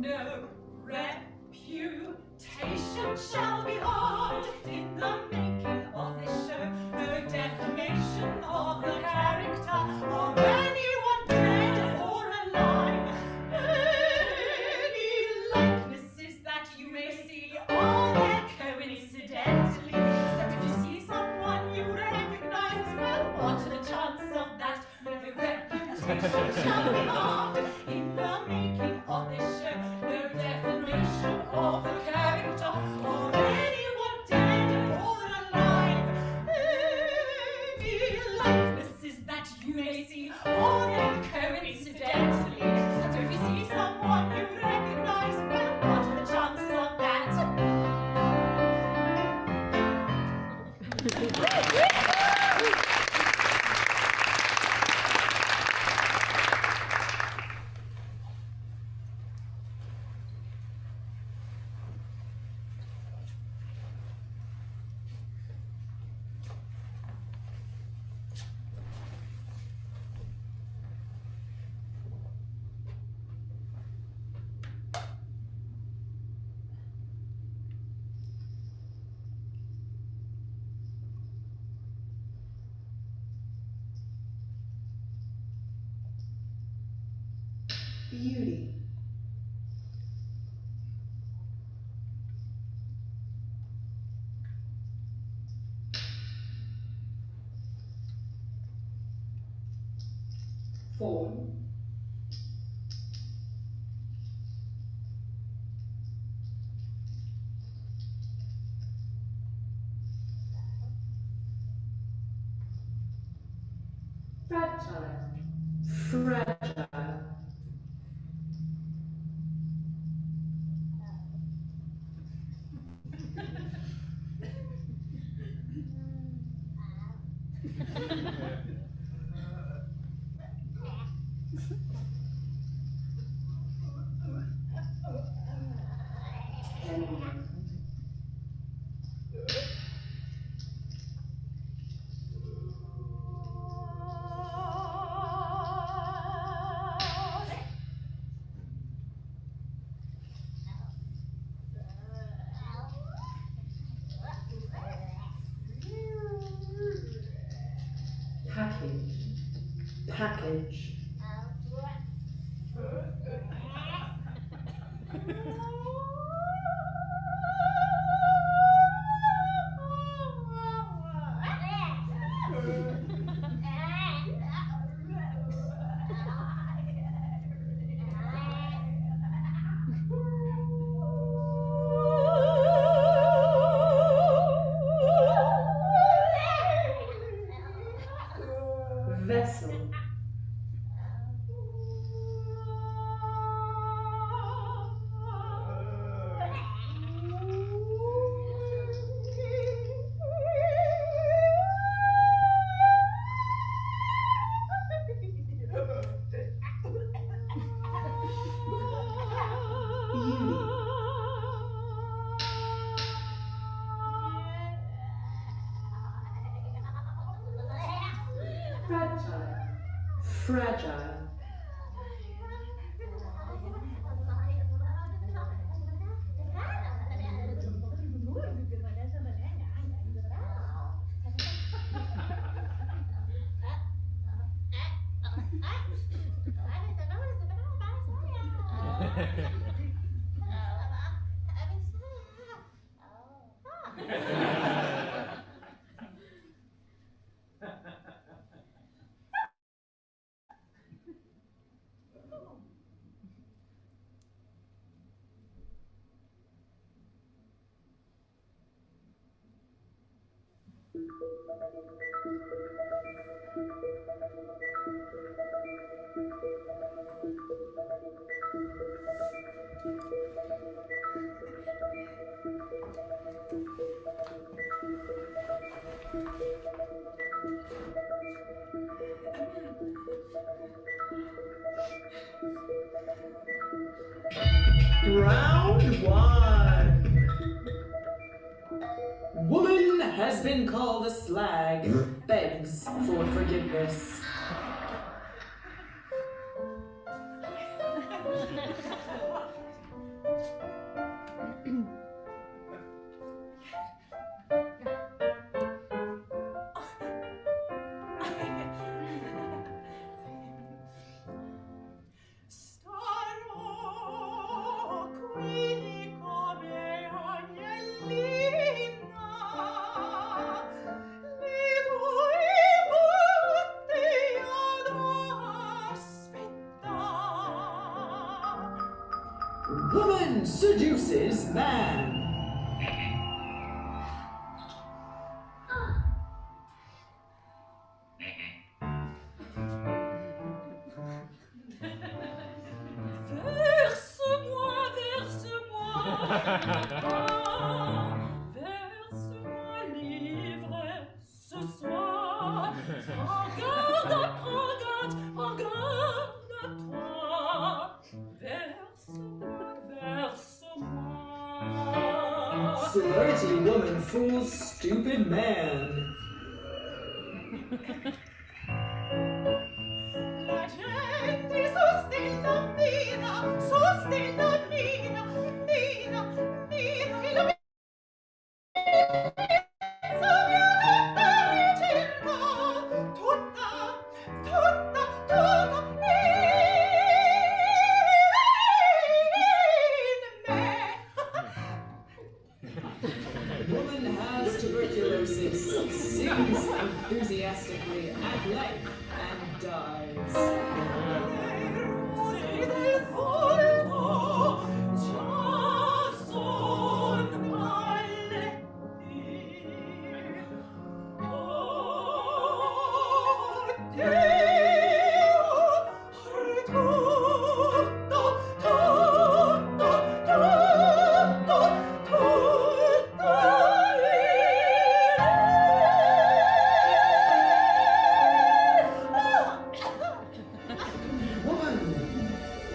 No reputation shall be harmed in the making of this show. No defamation of the character of anyone dead or alive. Any likenesses that you may see are there coincidentally. So if you see someone you recognize, well, what are the chances of that? No reputation shall be harmed in the making of this show. No defamation of the character of anyone dead or alive. Any likenesses that you may see are there coincidentally. So if you see someone you recognize, well, what are the chances of that? Beauty. Form. Fragile. Fragile. Package. Vessel. Fragile. Round one. Woman has been called a slag, begs for forgiveness. Woman seduces man. Verse-moi, verse-moi, verse-moi livre ce soir. Prends garde, prends garde à toi. Verse-moi, verse-moi. Flirty woman fools stupid man. La gente sostiene mina, mina, mina, mina, e la mezza violetta ricerca, tutta in me. Woman has tuberculosis, sings enthusiastically at length, and dies. Le rose del volto già son paletti. Oh, Dio, tutto, Woman,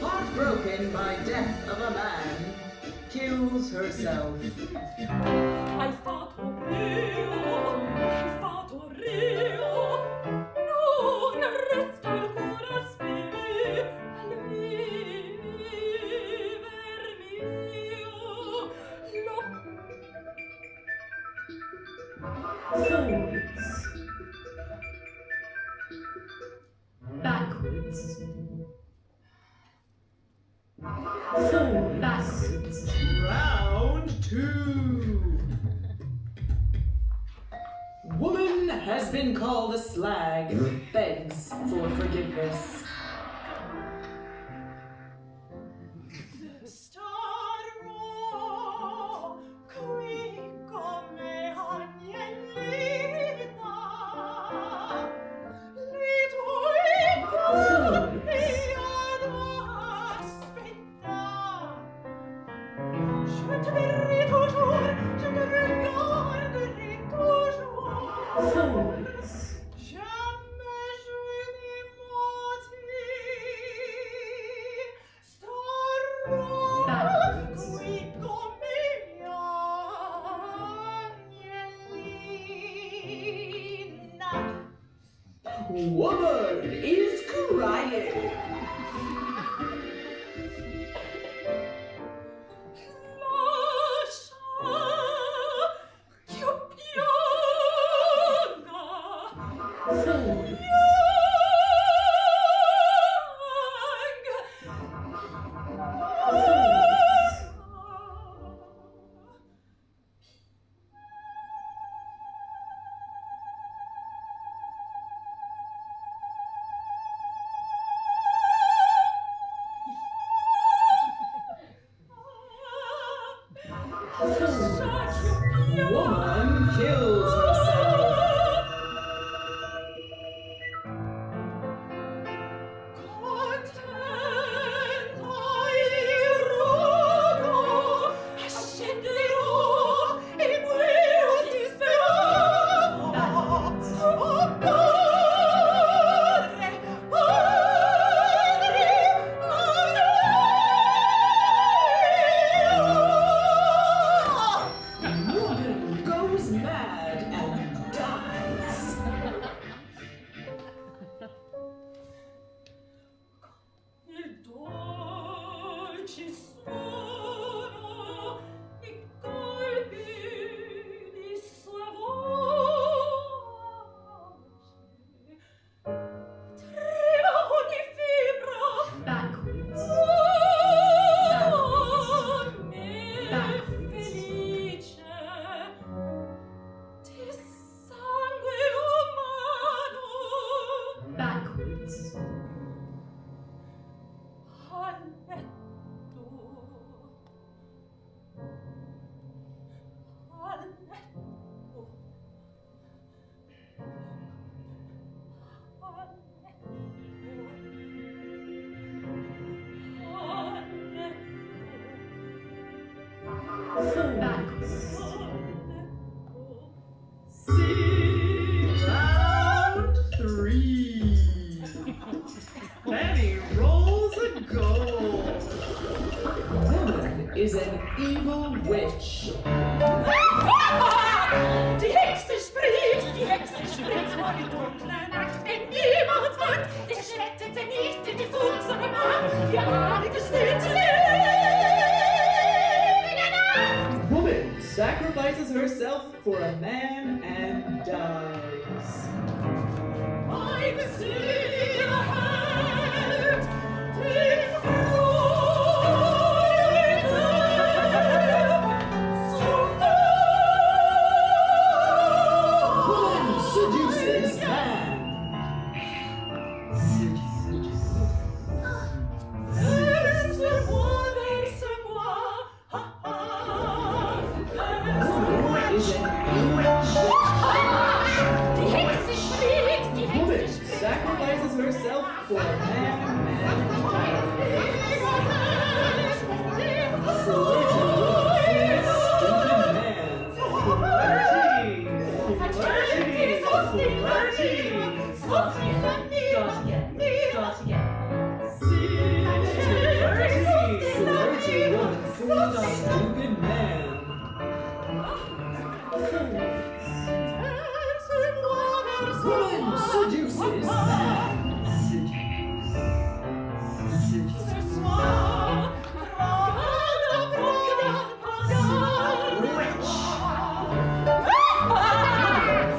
heartbroken by death of a man, kills herself. Hai fatto rio, non resta ancora spiri al viver mio. Forwards. Backwards. Forwards. Backwards. Round 2. Woman has been called a slag, begs for forgiveness. Starò qui come agnellina, li tuoi punti ad aspettar. Je te verrai toujours, je te regarderai toujours. Forwards. Jamais je ne mentis, starò Backwards. qui come agnellina. Woman is crying. Lascia ch'io pianga. Forwards. Then he rolls a gold. Woman is an evil witch. Die Hexe spricht vor die dunkle Nacht, wenn niemand wohnt. Sie schrettet sie nicht in die fuchsige Macht, die Heilige steht zu leben. Woman sacrifices herself for a man and dies. I see the head, take Woman seduces man. Woman is an evil witch. Woman sacrifices herself for a man and dies. Stupid man. Woman seduces man.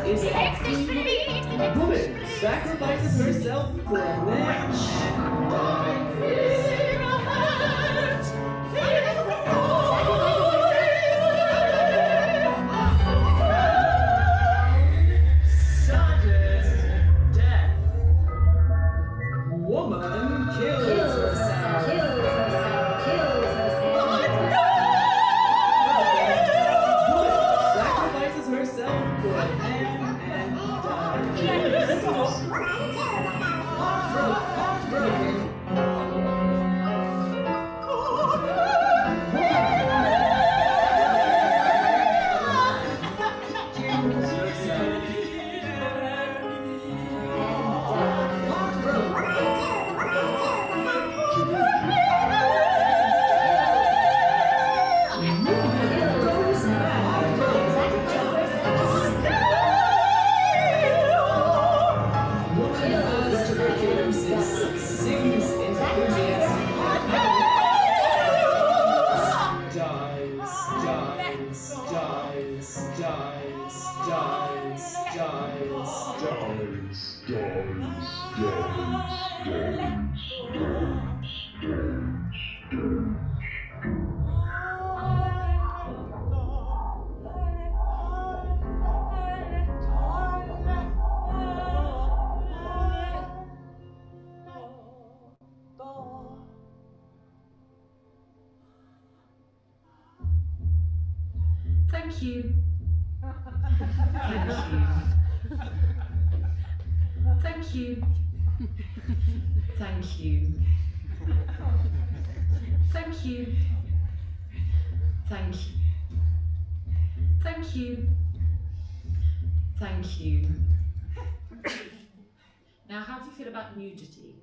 Is an evil woman sacrifices herself for a man and dies. Woman kills herself. Woman sacrifices herself for a man and dies. Broken. Thank you. Thank you. Thank you. Thank you. Thank you. Thank you. Thank you. Now, how do you feel about nudity?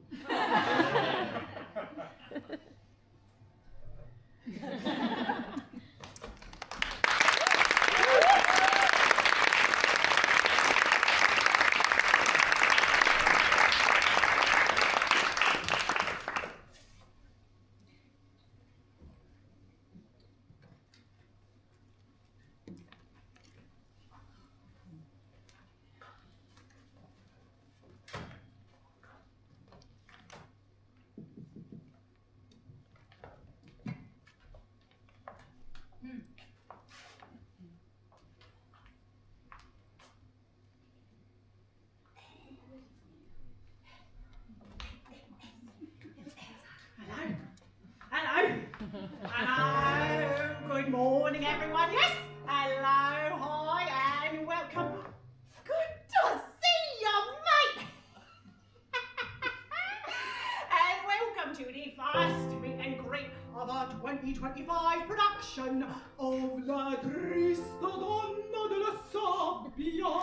Hello, good morning everyone, yes, hello, hi and welcome. Good to see you, mate. And welcome to the first meet and greet of our 2025 production of La Trista Donna della Sabbia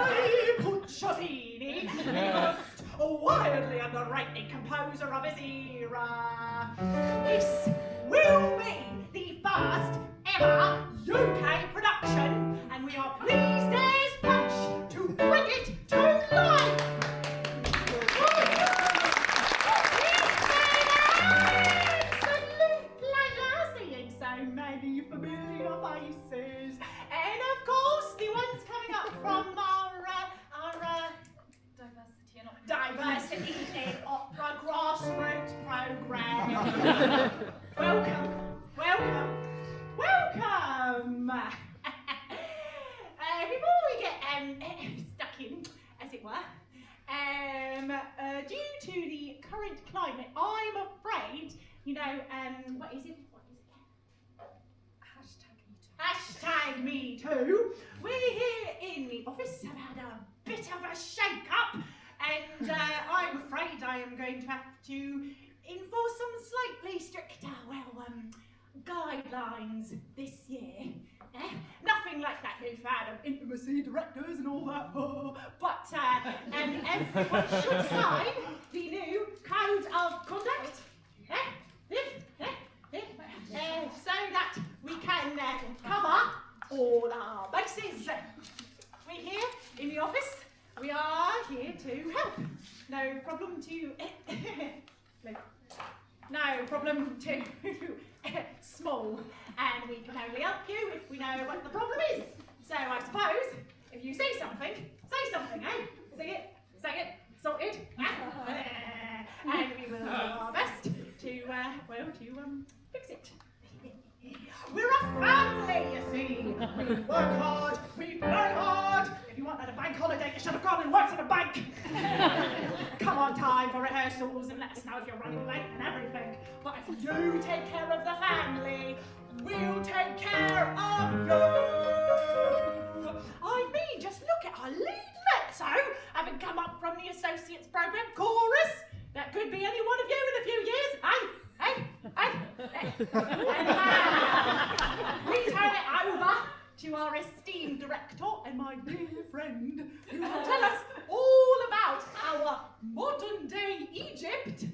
by Puccini, first wildly underrated composer of his era. This will be the first ever UK production, and we are pleased as punch to bring it to life. It's an absolute pleasure seeing so many familiar faces, and of course the ones coming up from our Diversity in Opera Grassroots Programme. Welcome, welcome, welcome. Before we get stuck in, as it were, due to the current climate, I'm afraid, you know, what is it? Hashtag me too. We're here in the office, have had a bit of a shake-up. And I'm afraid I am going to have to enforce some slightly stricter, guidelines this year. Nothing like that new fad of intimacy directors and all that. But everyone should sign the new code of conduct. So that we can cover all our bases. We're here in the office. We are here to help. No problem to no problem to small, and we can only help you if we know what the problem is. So I suppose if you say something, eh? Say it, sorted, and we will do our best to fix it. We're a family, you see. We work hard, we play hard. If you want a bank holiday, you should have gone and worked at a bank. Come on time for rehearsals and let us know if you're running late and everything. But if you take care of the family, we'll take care of you. I mean, just look at our lead mezzo having come up from the Associates Programme chorus. That could be any one of you in a few years. Hey. We turn it over to our esteemed director and my dear friend, who will tell us all about our modern-day Egypt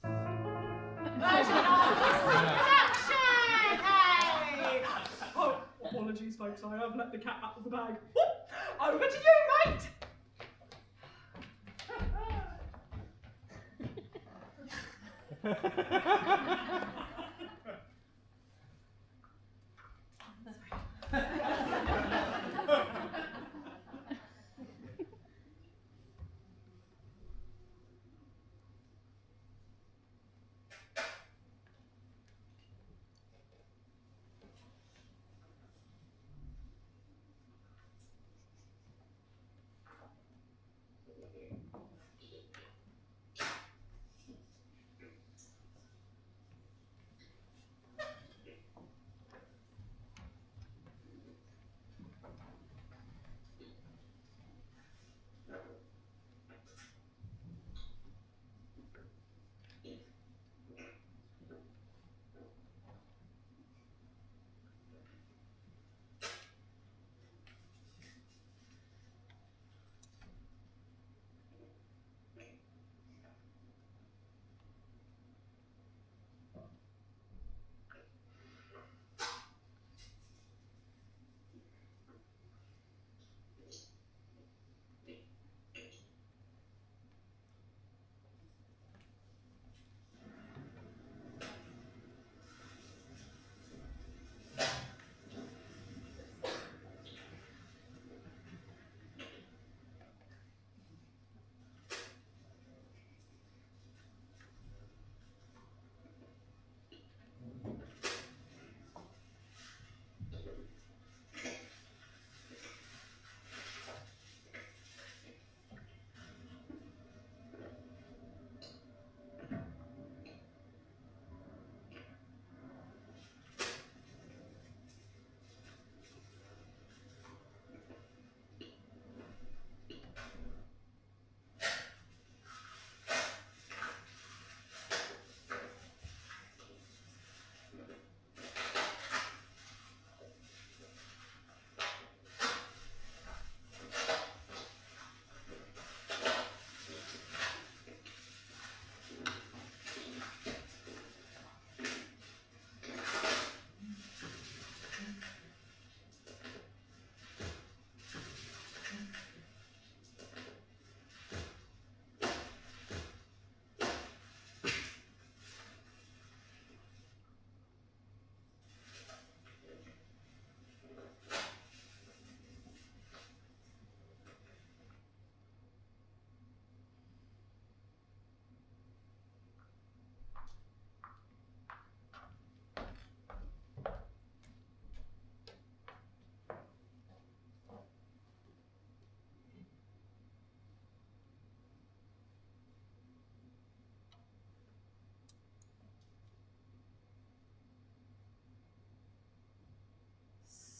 version of this production. Hey! Oh, apologies, folks. I have let the cat out of the bag. Over to you, mate.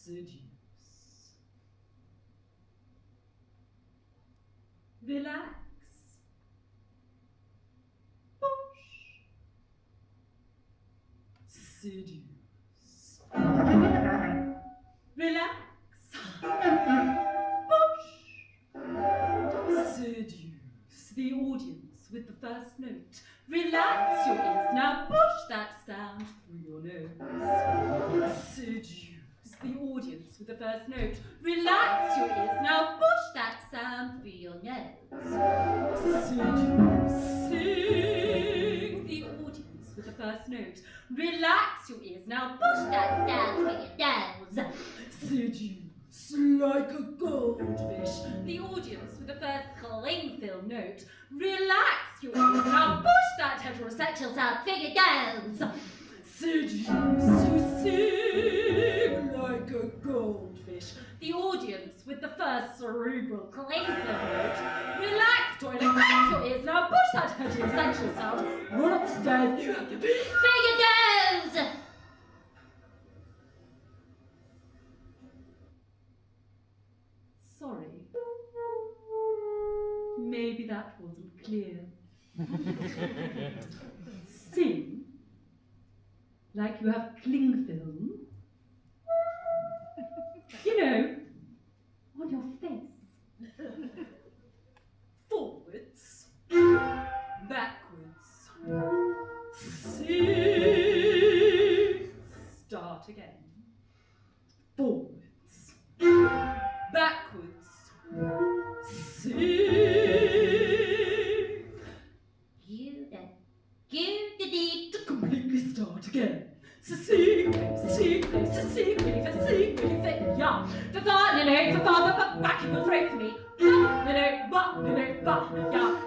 Seduce. Relax. Push. Seduce. Relax. Push. Seduce the audience with the first note. Relax your ears. Now push that sound through your nose. Seduce the audience with the first note. Relax your ears. Now push that sound through your nose. Seducing the audience with the first note. Relax your ears. Now push that sound through your nose. Seduce like a goldfish. The audience with the first cling film note. Relax your ears. Now push that heterosexual sound through your nose. Seduce, you sing like a goldfish. The audience with the first cerebral cling film note. Relax, toilet, crack your ears. Now push that heterosexual sound. Run up the stairs. You have to be through your nose. Sorry. Maybe that wasn't clear. Sing like you have cling film. You know, on your face. Forwards. Backwards. Sing. Start again. Forwards. Backwards. Sing. You need to completely start again. So sing, really fit, yeah. For far, no, for far, but back in your throat for me. No, yeah. No,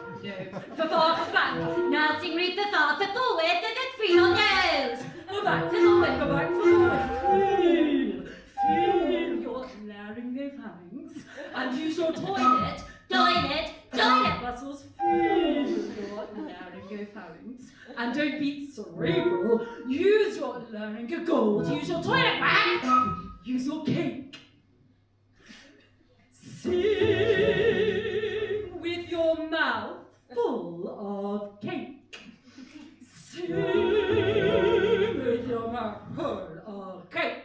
for far, back. Now sing really for far, for forward, for through your nose. For back, for forward, for back, for forward. Feel your laryngopharynx and use your toilet muscles. Feel your laryngopharynx and don't be cerebral. Use your laryngogold. Use your toilet rag. Use your cake. Sing with your mouth full of cake. Sing with your mouth full of cake.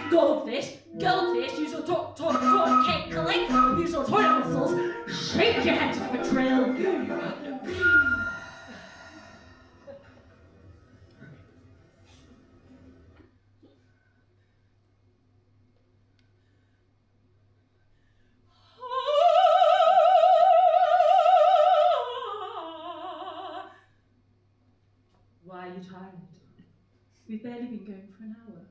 Goldfish, use your cake, collect them, use your toilet muscles, shake your head to the trill. Why are you tired? We've barely been going for an hour.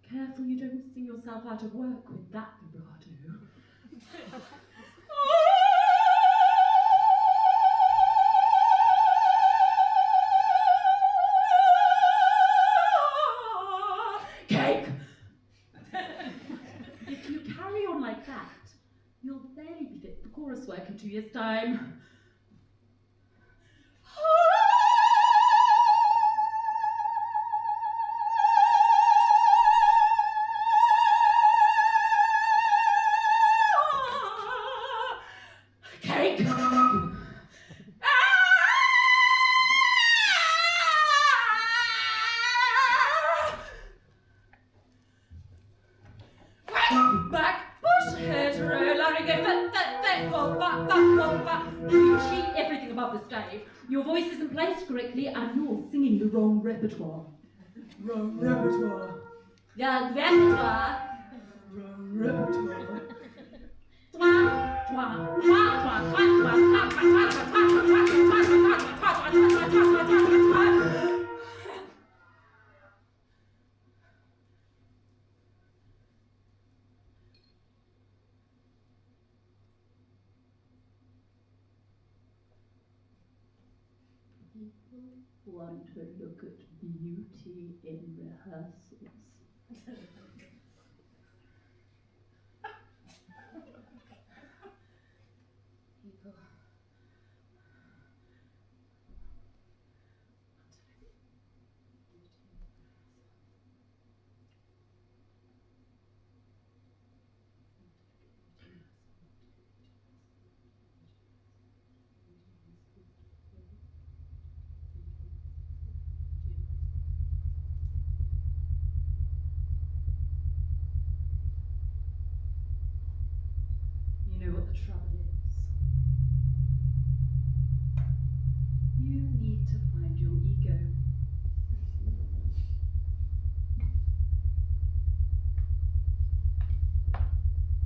Careful you don't sing yourself out of work with that vibrato. Cake! If you carry on like that, you'll barely be fit for chorus work in 2 years' time. You cheat everything above the stave. Your voice isn't placed correctly and you're singing the wrong repertoire. Wrong repertoire. The repertoire. Wrong repertoire. People want to look at beauty in rehearsals. People You know what the trouble is? You need to find your ego.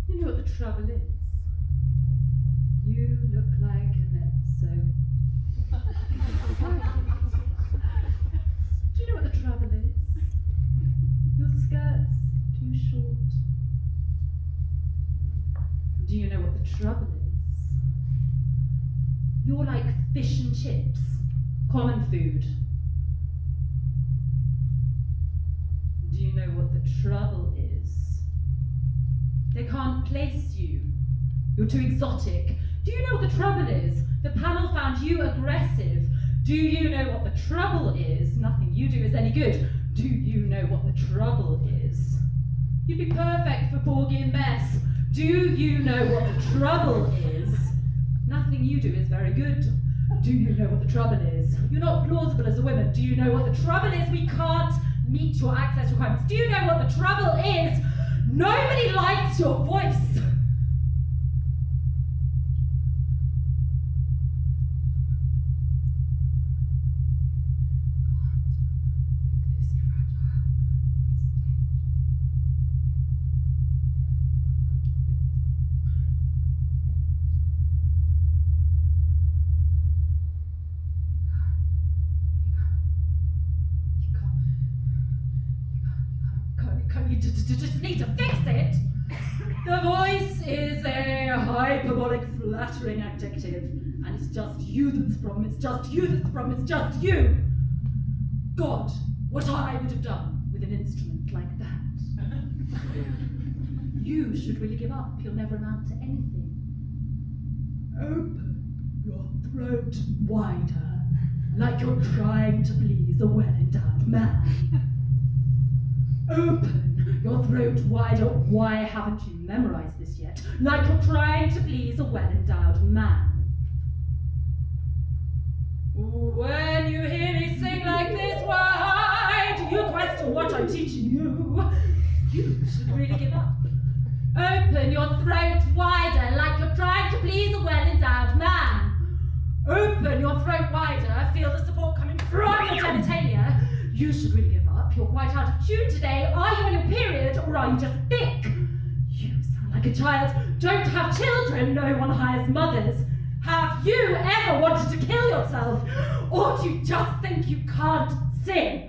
You know what the trouble is? You look like a mezzo. Do you know what the trouble is? Your skirt's too short. Do you know what the trouble is? You're like fish and chips, common food. Do you know what the trouble is? They can't place you. You're too exotic. Do you know what the trouble is? The panel found you aggressive. Do you know what the trouble is? Nothing you do is any good. Do you know what the trouble is? You'd be perfect for Porgy and Bess. Do you know what the trouble is? Nothing you do is very good. Do you know what the trouble is? You're not plausible as a woman. Do you know what the trouble is? We can't meet your access requirements. Do you know what the trouble is? Nobody likes your voice. Just need to fix it. The voice is a hyperbolic, flattering adjective, and it's just you that's the problem. It's just you that's the problem. It's just you. God, what I would have done with an instrument like that. You should really give up. You'll never amount to anything. Open your throat wider, like you're trying to please a well-endowed man. Open your throat wider. Why haven't you memorized this yet? Like you're trying to please a well-endowed man. When you hear me sing like this, why do you question what I'm teaching you? You should really give up. Open your throat wider, like you're trying to please a well-endowed man. Open your throat wider. Feel the support coming from your genitalia. You should really give up. You're quite out of tune today. Are you on your period, or are you just thick? You sound like a child. Don't have children. No one hires mothers. Have you ever wanted to kill yourself? Or do you just think you can't sing?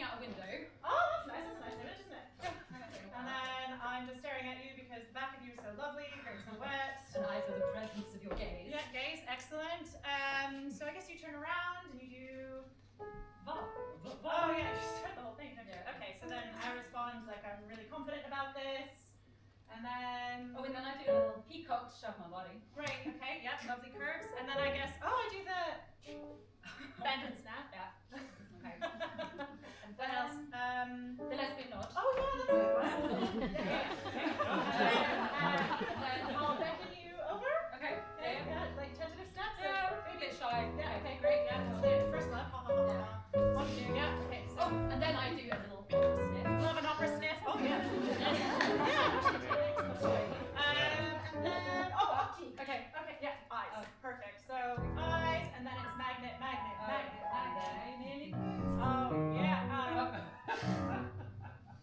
looking out a window. Oh, that's nice. That's a nice image, isn't it? And then I'm just staring at you because the back of you is so lovely, very silhouette. And I feel the presence of your gaze. Yeah, gaze, excellent. So I guess you turn around and you do. Oh yeah, you said the whole thing. Yeah. Okay, so then I respond like I'm really confident about this, and then. Oh, and then I do a little peacock shove my body. Great. Okay. Yeah. Lovely curves, and then I guess. Oh, I do the bend and snap. Yeah. Okay. And what else? The lesbian nod. Oh yeah, that's good. And I'll beckon you over. Okay. Yeah, like tentative steps. Yeah, a bit shy. Yeah. Okay. Great. Yeah. Totally. First love. Ha ha ha ha. 1, 2. Yeah. Okay. So. Oh, and then I do a little sniff. Love an opera sniff. Oh yeah. And then okay. Yeah. Eyes. Perfect. So eyes, and then it's magnet. Oh yeah.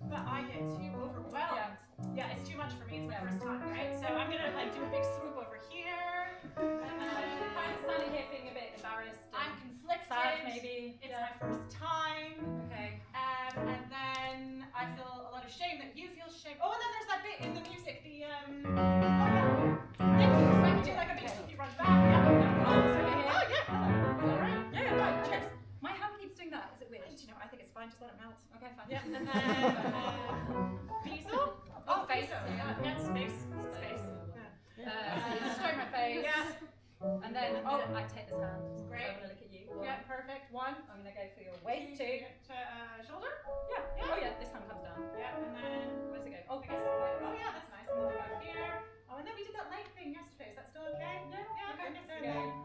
But I get too overwhelmed. Yeah, it's too much for me. It's my first time, right? So I'm gonna like do a big swoop over here. And then I'm standing here feeling a bit embarrassed. I'm conflicted. Sad, maybe. It's my first time. Okay. And then I feel a lot of shame that you feel shame. Oh, and then there's that bit in the music, the oh yeah. Thank you. So I can do like a big swoopy run back. Yeah. Oh yeah. Alright. Yeah, right. Cheers. My hand keeps doing that. Is it weird? You know, I think it's fine. Just let it melt. Okay, fine. Yeah. And then Diesel. Oh, face. Yeah, space. So you stroke my face. Yeah. And then I take this hand. Great. So I'm gonna look at you. Yeah, perfect. 1. I'm gonna go for your waist To too. shoulder. Yeah. Oh yeah, this hand comes down. Yeah, and then Where's it go? I guess. Oh yeah, that's nice. And then we're back here. Oh, and then we did that leg thing yesterday. Is that still okay? Yeah. Okay. So then.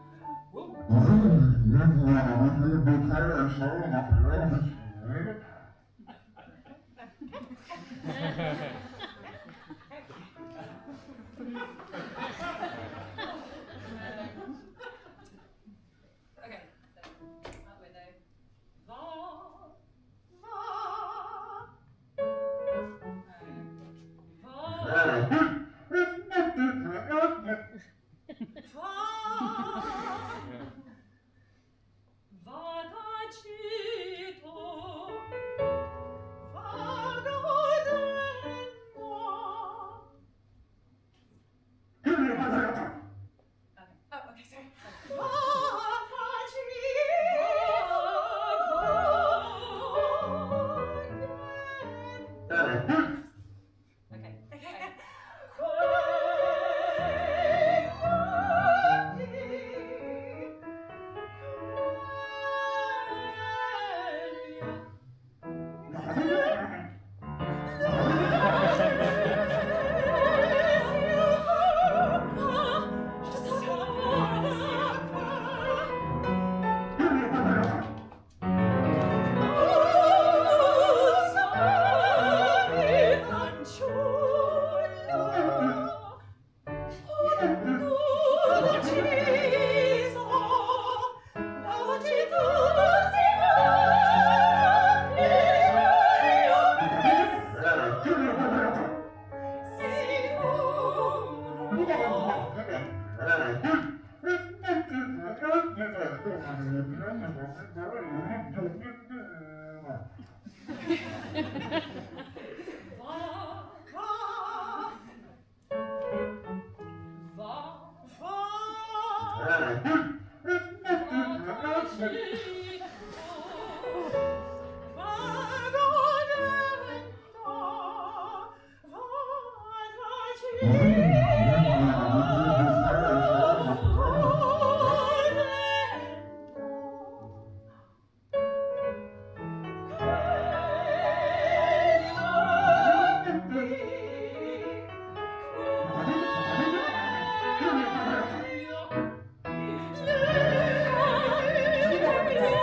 Okay. Out window. Oh, okay, sorry. Okay.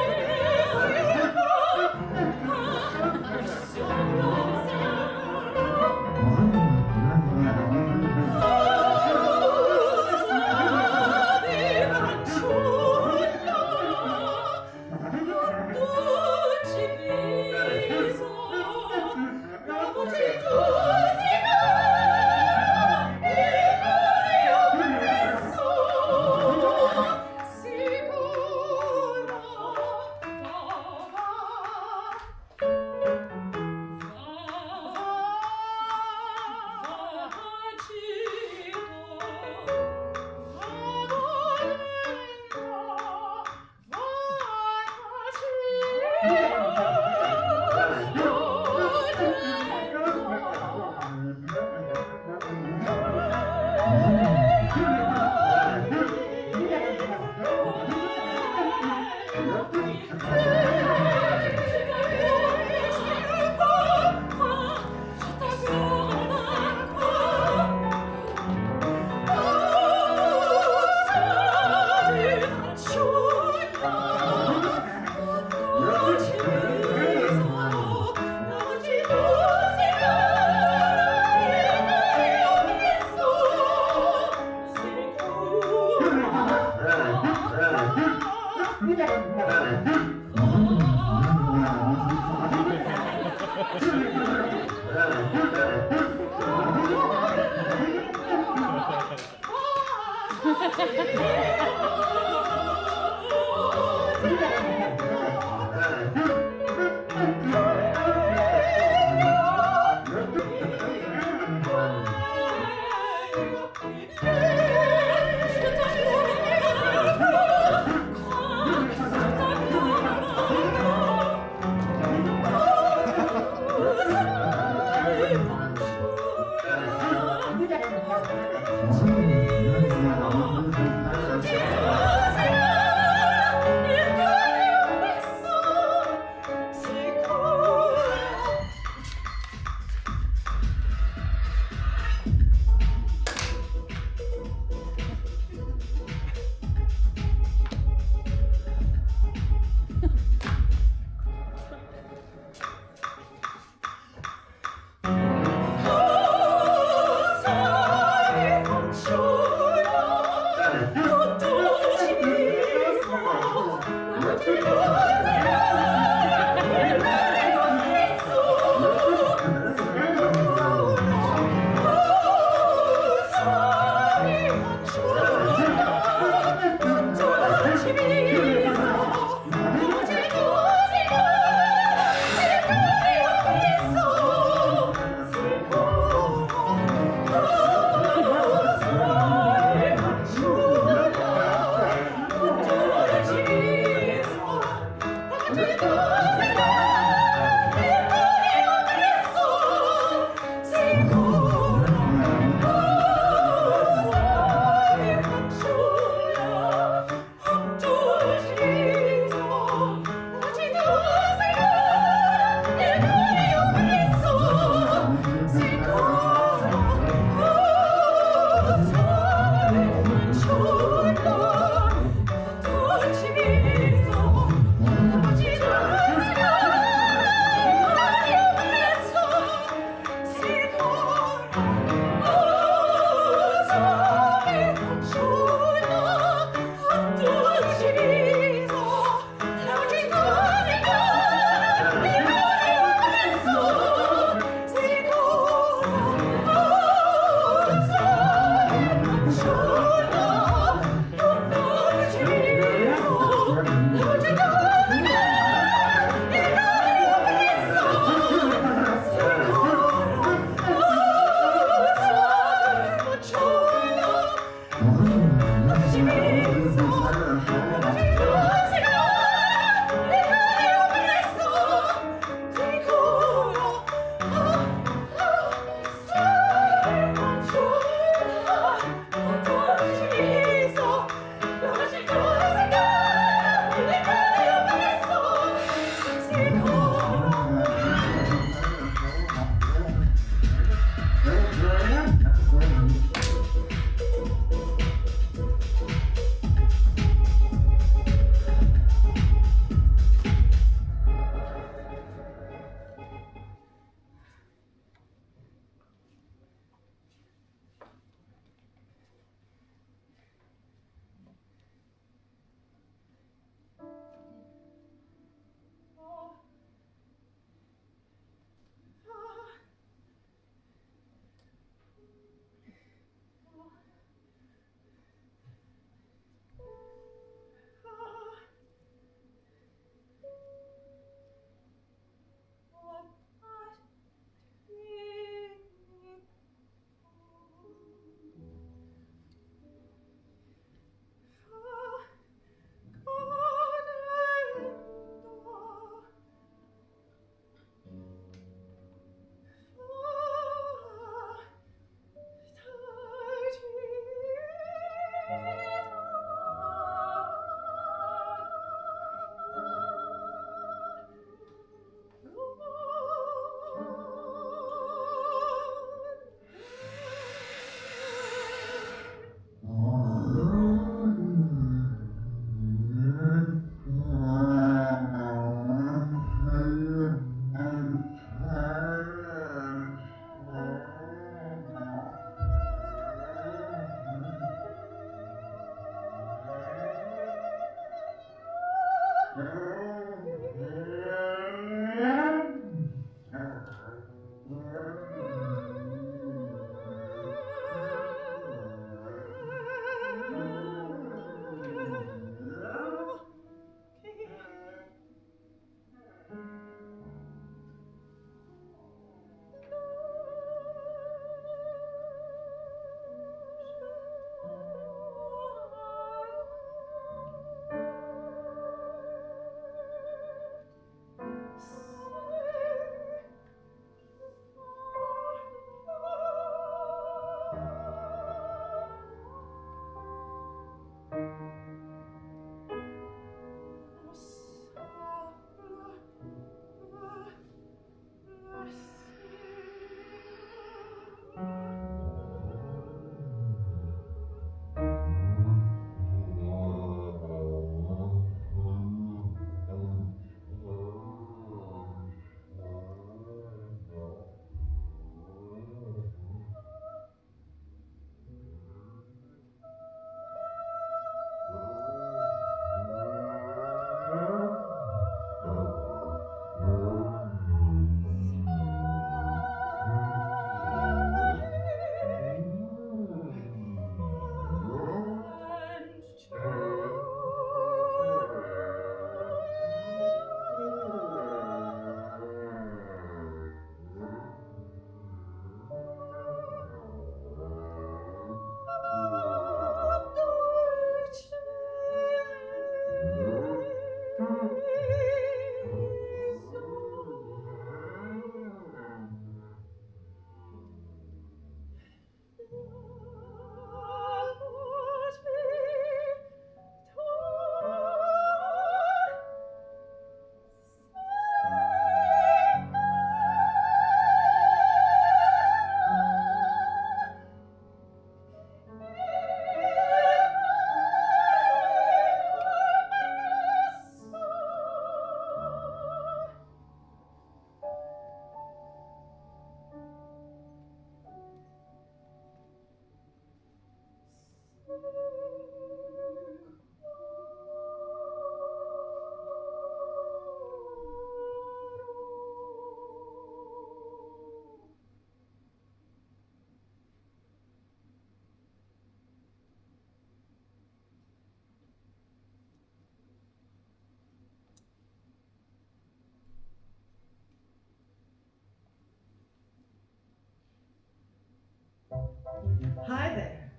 Hi there.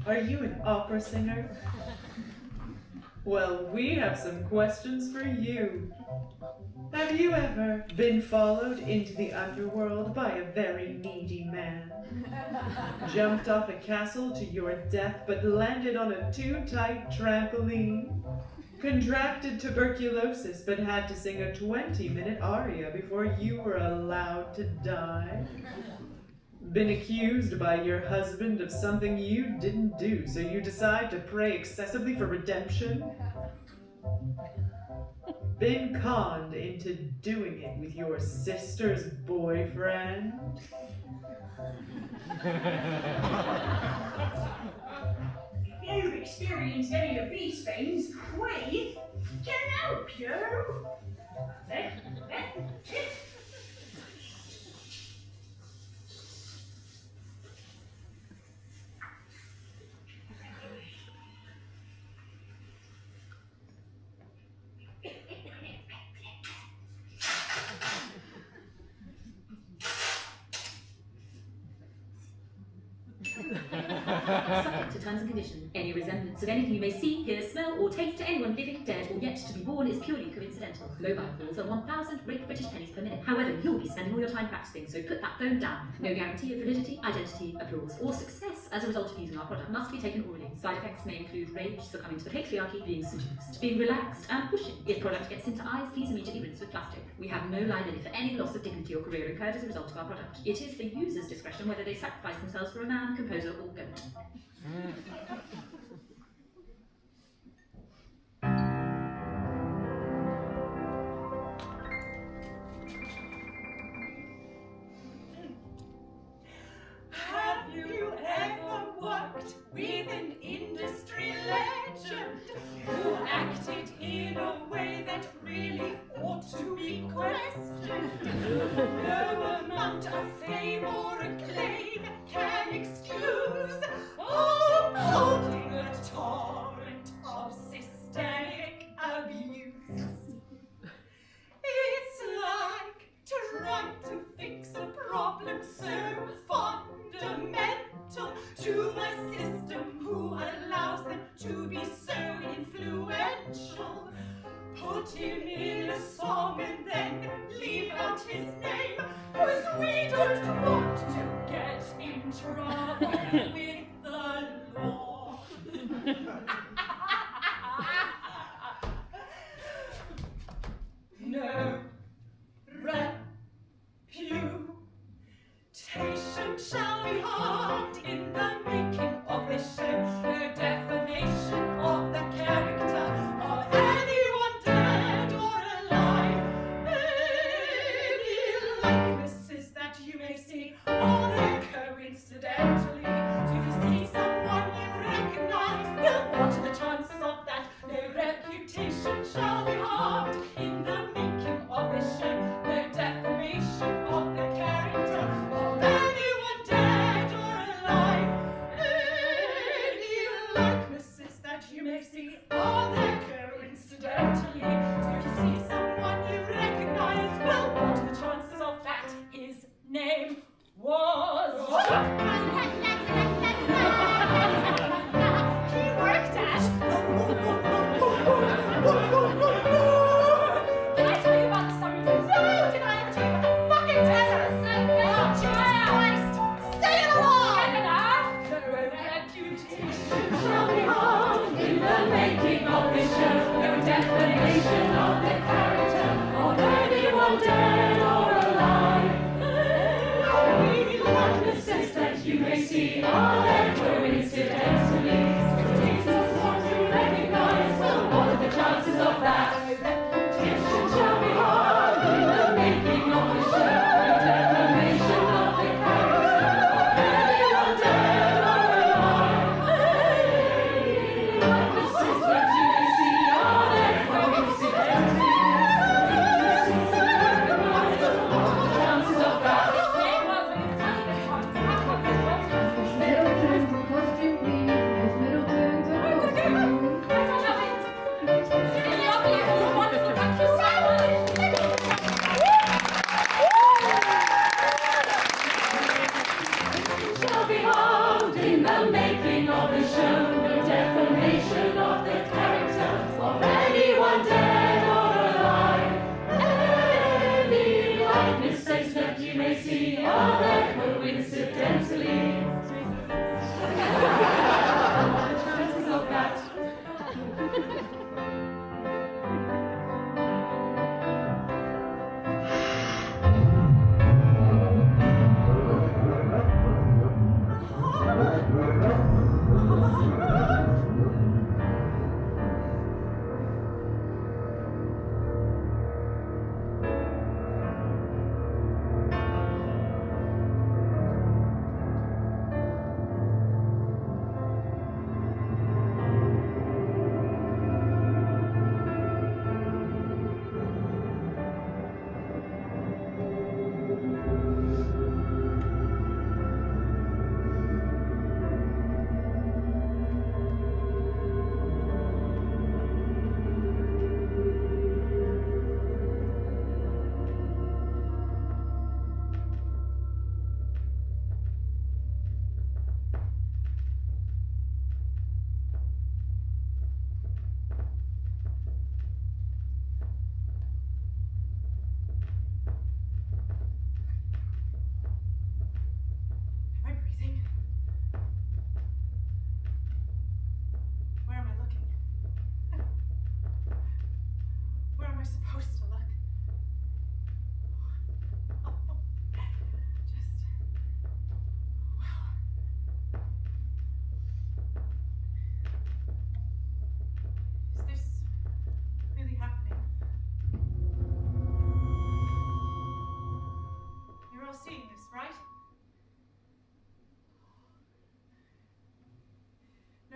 Are you an opera singer? Well, we have some questions for you. Have you ever been followed into the underworld by a very needy man? Jumped off a castle to your death but landed on a too tight trampoline? Contracted tuberculosis but had to sing a 20-minute aria before you were allowed to die? Been accused by your husband of something you didn't do, so you decide to pray excessively for redemption? Been conned into doing it with your sister's boyfriend? If you've experienced any of these things, we can help you. Subject to terms and conditions. Any resemblance of anything you may see, hear, smell, or taste to anyone living, dead, or yet to be born is purely coincidental. Mobile calls are 1,000 great British pennies per minute. However, you'll be spending all your time practicing, so put that phone down. No guarantee of validity, identity, applause, or success as a result of using our product must be taken orally. Side effects may include rage, succumbing to the patriarchy, being seduced, being relaxed, and pushing. If product gets into eyes, please immediately rinse with plastic. We have no liability for any loss of dignity or career incurred as a result of our product. It is the user's discretion whether they sacrifice themselves for a man, composer, or goat. Have you ever worked with an industry legend who acted in a way that really ought to be questioned? No amount of fame or acclaim can excuse upholding a torrent of systemic abuse. It's like trying to fix a problem so fundamental to a system who allows them to be so influential. Put him in a song and then leave out his name, 'cause we don't want to get in trouble with the law. No reputation shall be harmed in the making of this show. No defamation of the character of anyone dead or alive. Any likenesses that you may see are there coincidentally. So if you see someone you recognize, well, what are the chances of that? No reputation shall be harmed in the making of this show. No defamation of the character of anyone dead or alive. Any likenesses that you may see are there coincidentally. So if you see someone you recognize, well, what are the chances of that? His name was... He worked at... Did I tell you about the summer things? No, did I ever tell you about the fucking desert? Oh, Jesus Christ! Say it along! No reputation shall be harmed in the making of this show. No defamation of the character of anyone dead or alive. Any likenesses that you may see are there coincidentally. Take someone you recognize, well, what are the chances of that? Reputation shall be harmed in the making of the show. No defamation of the character of anyone dead or alive. Any likenesses that you may see are there coincidentally. What are the chances of that?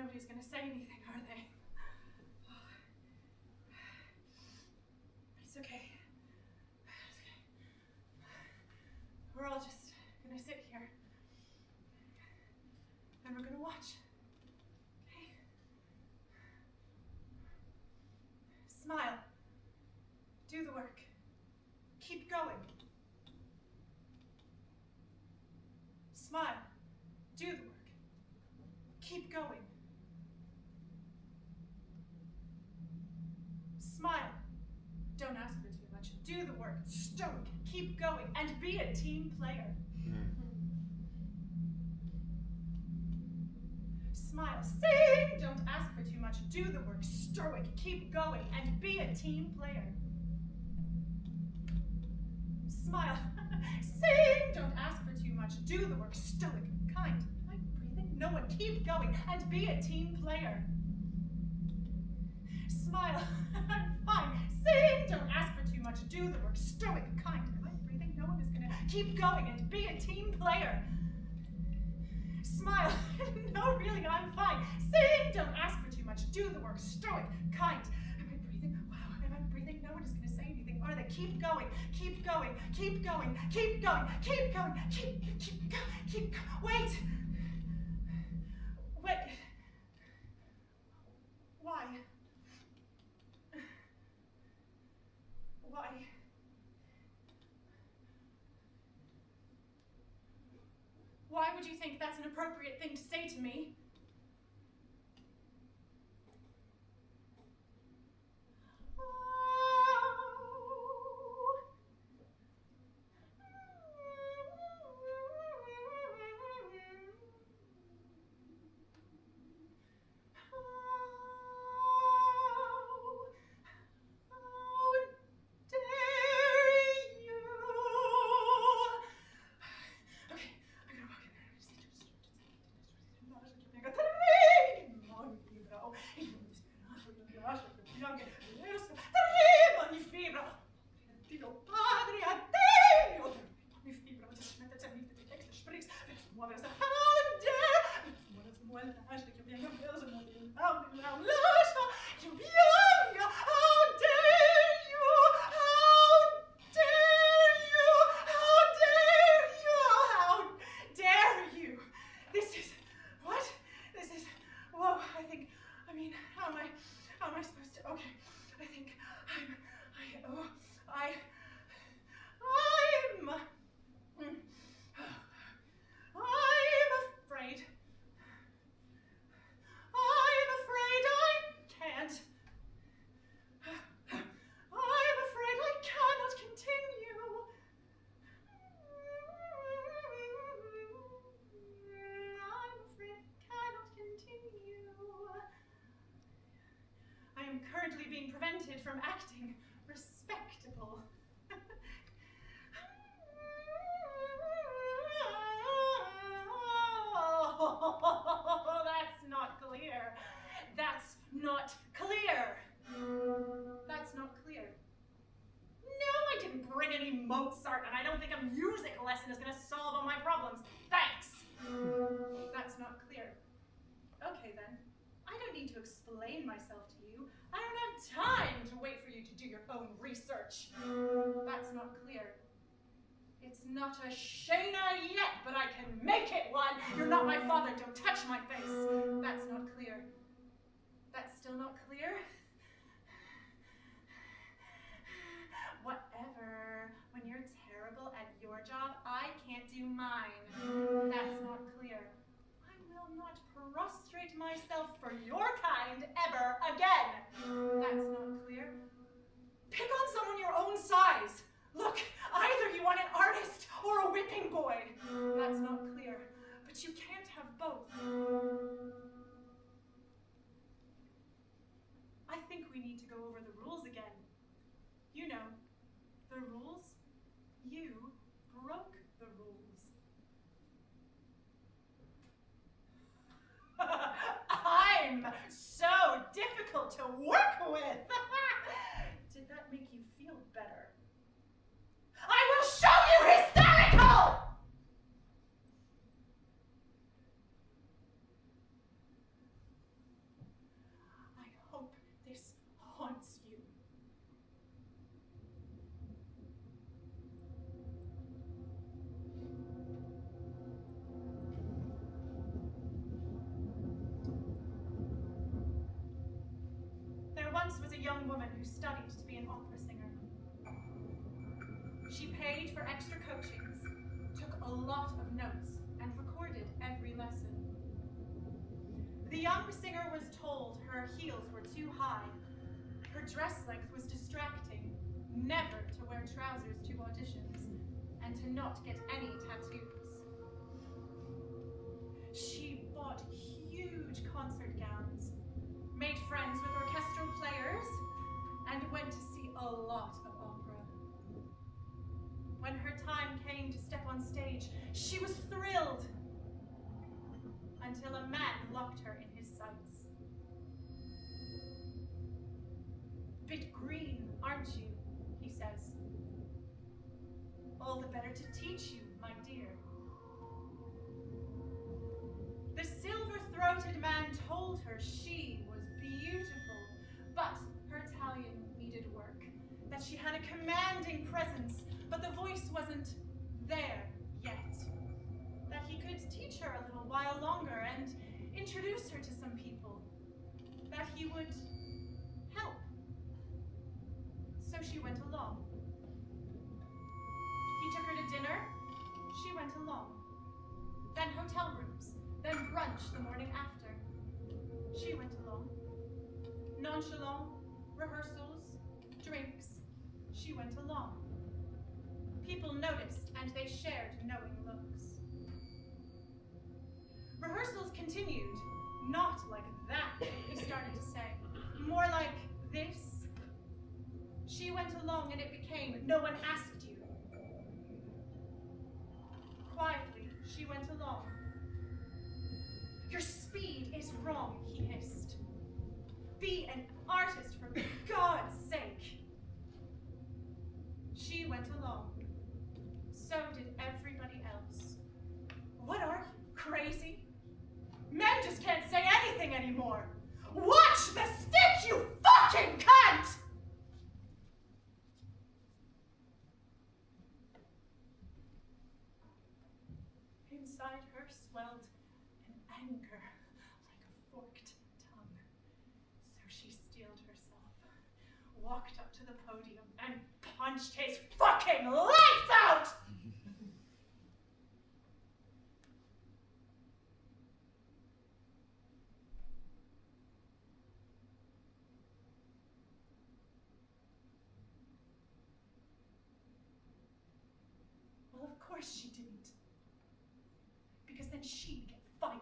Nobody's going to say anything, are they? It's okay. It's okay. We're all just going to sit here. And we're going to watch. Okay? Smile. Do the work. Keep going. Smile. Do the work. Keep going. Smile. Don't ask for too much. Do the work. Stoic. Keep going. And be a team player. Smile. Sing. Don't ask for too much. Do the work. Stoic. Keep going. And be a team player. Smile. Sing. Don't ask for too much. Do the work. Stoic. Kind. Am I breathing? No one. Keep going. And be a team player. Smile. I'm fine. Sing. Don't ask for too much. Do the work. Stoic. Kind. Am I breathing? No one is gonna keep going and be a team player. Smile. No, really, I'm fine. Sing. Don't ask for too much. Do the work. Stoic. Kind. Am I breathing? Wow. Am I breathing? No one is gonna say anything, are they? Keep going. Keep going. Keep going. Keep going. Keep going. Keep going. Wait. Wait. Why? Why? Why would you think that's an appropriate thing to say to me? Being prevented from acting respectable. Oh, that's not clear. That's not clear. That's not clear. No, I didn't bring any Mozart, and I don't think a music lesson is going to solve all my problems. Thanks. That's not clear. Okay, then. I don't need to explain myself to you. I don't have time to wait for you to do your own research. That's not clear. It's not a Shayna yet, but I can make it one. You're not my father. Don't touch my face. That's not clear. That's still not clear? Whatever. When you're terrible at your job, I can't do mine. That's not clear. I will not prostrate myself for your kind ever again. That's not clear. Pick on someone your own size. Look, either you want an artist or a whipping boy. That's not clear. But you can't have both. I think we need to go over the rules again. You know, the rules. You broke the rules. I'm so difficult to work with. Did that make you feel better? I will show you hysterical! young woman who studied to be an opera singer. She paid for extra coachings, took a lot of notes, and recorded every lesson. The young singer was told her heels were too high, her dress length was distracting, never to wear trousers to auditions, and to not get any tattoos. She bought huge concert gowns, made friends with orchestral players, and went to see a lot of opera. When her time came to step on stage, she was thrilled, until a man locked her in his sights. "Bit green, aren't you?" he says. "All the better to teach you, my dear." The silver-throated man told her she was beautiful, but her Italian needed work, that she had a commanding presence, but the voice wasn't there yet, that he could teach her a little while longer and introduce her to some people, that he would help. So she went along. He took her to dinner. She went along. Then hotel rooms, then brunch the morning after. She went along. Nonchalant, rehearsals, drinks. She went along. People noticed, and they shared knowing looks. Rehearsals continued. Not like that, he started to say. More like this. She went along, and it became, no one asked you. Quietly, she went along. "Your speed is wrong," he hissed. "Be an artist, for God's sake." She went along. So did everybody else. "What are you, crazy? Men just can't say anything anymore. Watch the stick, you fucking cunt!" Inside her swelled an anger like a forked tongue. So she steeled herself, walked up to the podium, and punched his fucking lights out! Well, of course she didn't. Because then she'd get fired.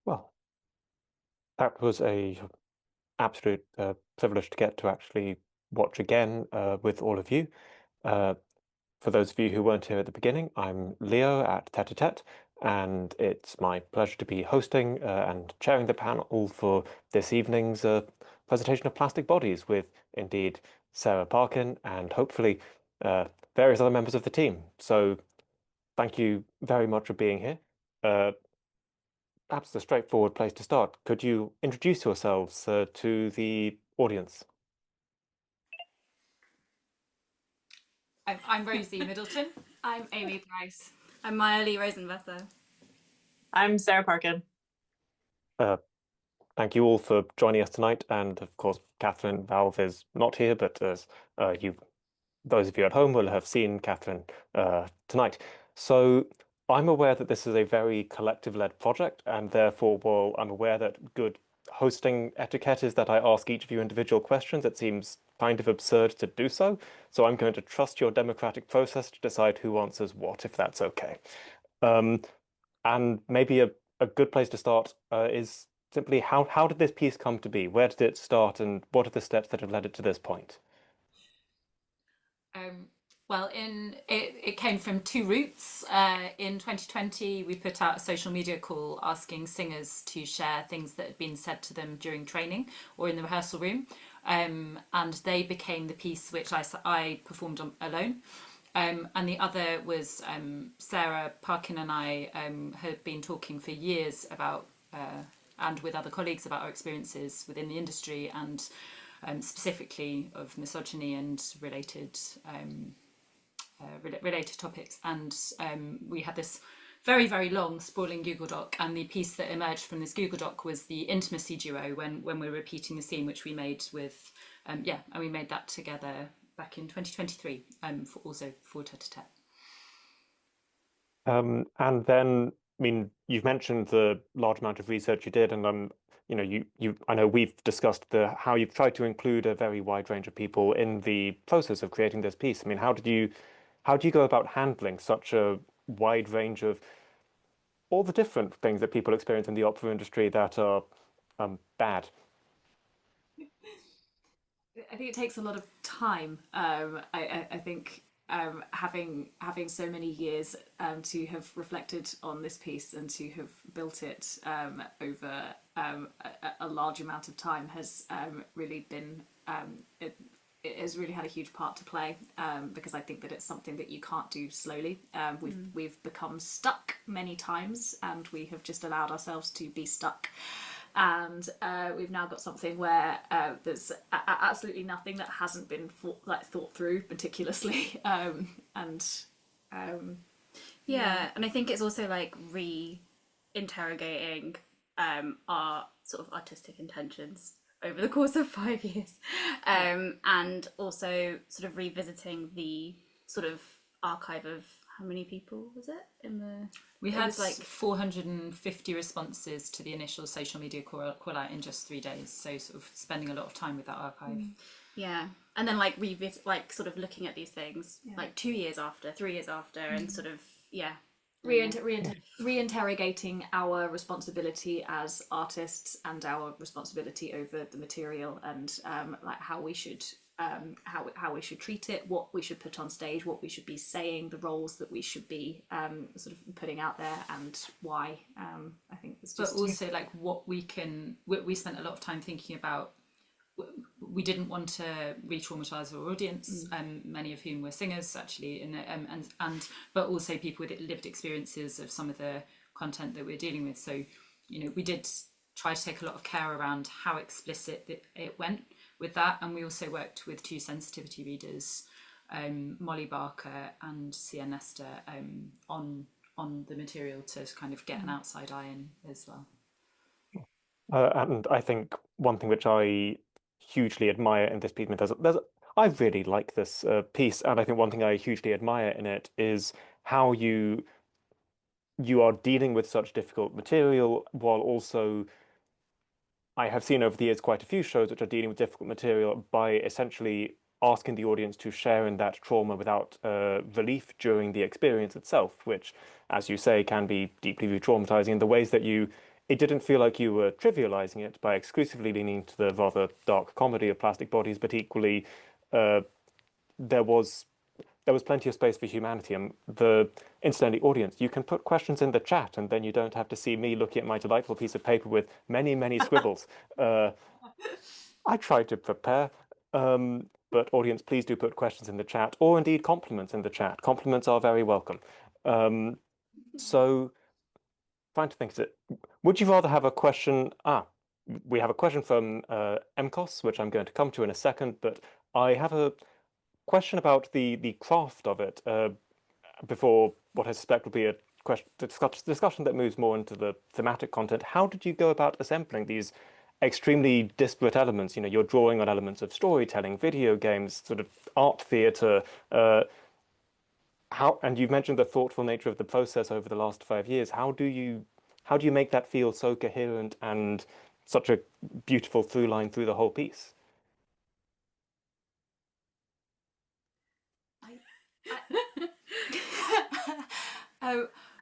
Well, that was a absolute privilege to get to actually watch again with all of you. For those of you who weren't here at the beginning, I'm Leo at Tête-à-Tête, and it's my pleasure to be hosting and chairing the panel for this evening's presentation of plastic bodies with, indeed, Sarah Parkin and hopefully various other members of the team. So thank you very much for being here. Perhaps the straightforward place to start. Could you introduce yourselves to the audience? I'm Rosie Middleton. I'm Amy Bryce. I'm Maya-Leigh Rosenwasser. I'm Sarah Parkin. Thank you all for joining us tonight, and of course, Catherine Valve is not here, but as those of you at home will have seen Catherine tonight. So I'm aware that this is a very collective-led project, and therefore, while I'm aware that good hosting etiquette is that I ask each of you individual questions, it seems kind of absurd to do so. So I'm going to trust your democratic process to decide who answers what, if that's okay. And maybe a good place to start is simply how did this piece come to be? Where did it start, and what are the steps that have led it to this point? Well, it came from two routes. In 2020, we put out a social media call asking singers to share things that had been said to them during training or in the rehearsal room, and they became the piece which I performed alone. And the other was Sarah Parkin and I had been talking for years about, and with other colleagues, about our experiences within the industry and specifically of misogyny and related topics. And we had this very, very long, sprawling Google Doc, and the piece that emerged from this Google Doc was the intimacy duo when we were repeating the scene, which we made with, and we made that together back in 2023, also for Tête-à-Tête. And then, I mean, you've mentioned the large amount of research you did, and I know we've discussed how you've tried to include a very wide range of people in the process of creating this piece. I mean, how do you go about handling such a wide range of all the different things that people experience in the opera industry that are bad? I think it takes a lot of time. I think having so many years to have reflected on this piece and to have built it over a large amount of time has really been it has really had a huge part to play, because I think that it's something that you can't do slowly. We've become stuck many times, and we have just allowed ourselves to be stuck. And we've now got something where there's absolutely nothing that hasn't been thought through meticulously, and and I think it's also like re-interrogating our sort of artistic intentions over the course of 5 years, and also sort of revisiting the sort of archive of how many people was it in the... We had like 450 responses to the initial social media call out in just 3 days, so sort of spending a lot of time with that archive. Yeah, and then like revisit, like sort of looking at these things like 2 years after, 3 years after, and sort of re-interrogating our responsibility as artists and our responsibility over the material, and like how we should treat it, what we should put on stage, what we should be saying, the roles that we should be sort of putting out there, and why. I think it's just... But also like what we spent a lot of time thinking about. We didn't want to re-traumatise our audience, many of whom were singers actually, but also people with lived experiences of some of the content that we're dealing with. So, we did try to take a lot of care around how explicit it went with that, and we also worked with two sensitivity readers, Molly Barker and Sia Nesta, on the material to kind of get an outside eye in as well. And I think one thing which I hugely admire in this piece, I really like this piece, and I think one thing I hugely admire in it is how you are dealing with such difficult material while also... I have seen over the years quite a few shows which are dealing with difficult material by essentially asking the audience to share in that trauma without relief during the experience itself, which, as you say, can be deeply re-traumatizing in the ways that it didn't feel like you were trivializing it by exclusively leaning to the rather dark comedy of plastic bodies, but equally there was plenty of space for humanity. And incidentally, audience, you can put questions in the chat, and then you don't have to see me looking at my delightful piece of paper with many, many scribbles. I tried to prepare, but audience, please do put questions in the chat, or indeed compliments in the chat. Compliments are very welcome. So, trying to think, would you rather have a question? We have a question from MCOS, which I'm going to come to in a second, but I have a question about the craft of it before what I suspect will be a discussion that moves more into the thematic content. How did you go about assembling these extremely disparate elements? You know, you're drawing on elements of storytelling, video games, sort of art theatre. And you've mentioned the thoughtful nature of the process over the last 5 years. How do you make that feel so coherent and such a beautiful through line through the whole piece?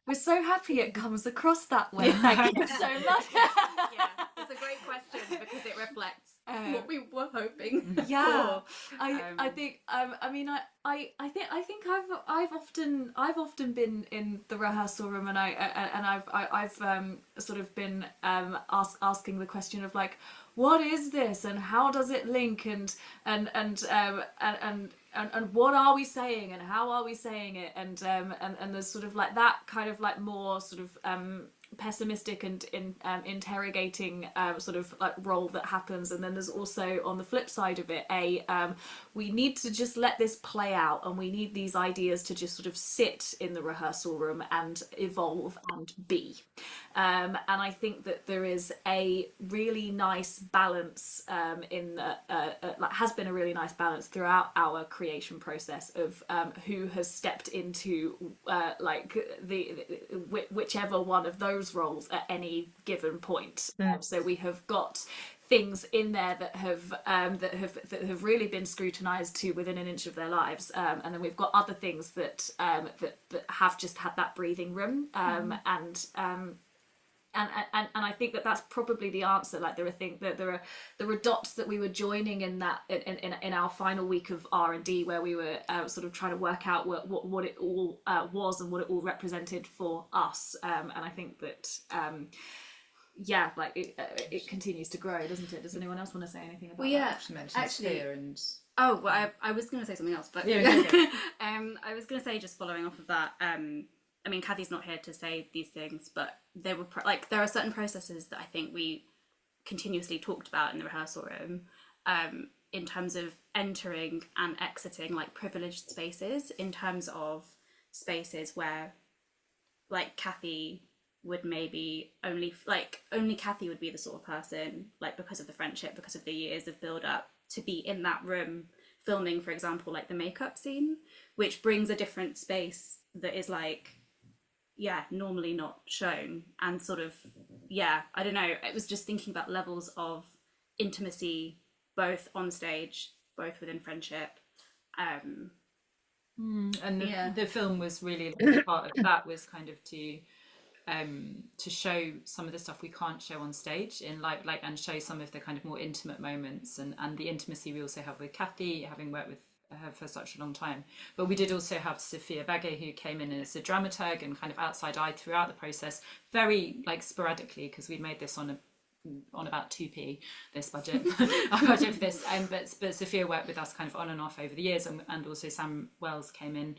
We're so happy it comes across that way. Thank you so much. Yeah, it's a great question because it reflects what we were hoping. Yeah, for. I think. I mean, I think I've often been in the rehearsal room, and I've sort of been asking the question of like, what is this, and how does it link, and what are we saying, and how are we saying it, and there's sort of like that kind of like more sort of pessimistic and interrogating sort of like role that happens, and then there's also on the flip side of it we need to just let this play out, and we need these ideas to just sort of sit in the rehearsal room and evolve and be. And I think that there is a really nice balance has been a really nice balance throughout our creation process of who has stepped into whichever one of those roles at any given point. So we have got things in there that have really been scrutinized to within an inch of their lives, and then we've got other things that have just had that breathing room, and I think that that's probably the answer. Like there are dots that we were joining in that in our final week of R&D, where we were sort of trying to work out what it all was and what it all represented for us, and I think that yeah, like it continues to grow, doesn't it? Does anyone else want to say anything about that? Well, yeah, Actually, and oh, well, I was going to say something else, but yeah. I was going to say, just following off of that, I mean, Kathy's not here to say these things, but they were there are certain processes that I think we continuously talked about in the rehearsal room, in terms of entering and exiting like privileged spaces, in terms of spaces where like Kathy would maybe only Kathy would be the sort of person, like because of the friendship, because of the years of build up, to be in that room filming, for example, like the makeup scene, which brings a different space that is like, yeah, normally not shown. And sort of, yeah, I don't know, it was just thinking about levels of intimacy, both on stage, both within friendship. And the, yeah. the film was really part of that was kind of to show some of the stuff we can't show on stage, in like and show some of the kind of more intimate moments, and the intimacy we also have with Kathy, having worked with her for such a long time. But we did also have Sophia Begge, who came in as a dramaturg and kind of outside eye throughout the process, very like sporadically, because we made this on about 2p, this budget, our budget for this. But Sophia worked with us kind of on and off over the years, and also Sam Wells came in